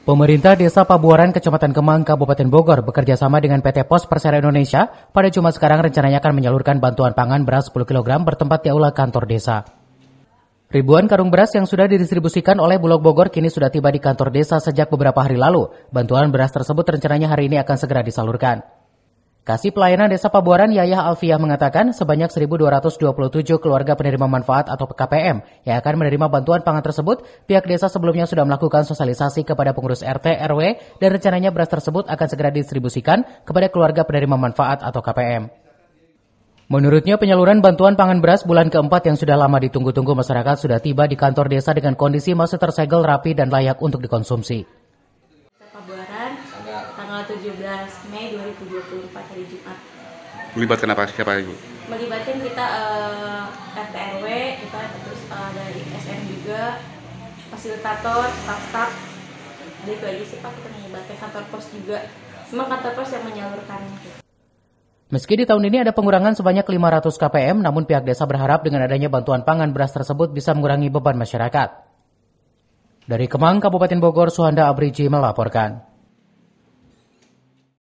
Pemerintah Desa Pabuaran, Kecamatan Kemang, Kabupaten Bogor bekerja sama dengan PT Pos Persero Indonesia pada Jumat sekarang rencananya akan menyalurkan bantuan pangan beras 10 kg bertempat di aula kantor desa. Ribuan karung beras yang sudah didistribusikan oleh Bulog Bogor kini sudah tiba di kantor desa sejak beberapa hari lalu. Bantuan beras tersebut rencananya hari ini akan segera disalurkan. Kasih Pelayanan Desa Pabuaran Yayah Alfiah mengatakan sebanyak 1.227 keluarga penerima manfaat atau KPM yang akan menerima bantuan pangan tersebut, pihak desa sebelumnya sudah melakukan sosialisasi kepada pengurus RT, RW, dan rencananya beras tersebut akan segera didistribusikan kepada keluarga penerima manfaat atau KPM. Menurutnya penyaluran bantuan pangan beras bulan keempat yang sudah lama ditunggu-tunggu masyarakat sudah tiba di kantor desa dengan kondisi masih tersegel rapi dan layak untuk dikonsumsi. Pabuaran, tanggal 17 Mei 2024 hari Jumat. Melibatkan apa? Siapa Ibu? Melibatkan kita RT RW, kita terus dari SM juga, fasilitator, staf-staf. Jadi itu aja sih Pak, kita melibatkan kantor pos juga. Memang kantor pos yang menyalurkan. Meski di tahun ini ada pengurangan sebanyak 500 KPM, namun pihak desa berharap dengan adanya bantuan pangan beras tersebut bisa mengurangi beban masyarakat. Dari Kemang, Kabupaten Bogor, Suhanda Abriji melaporkan.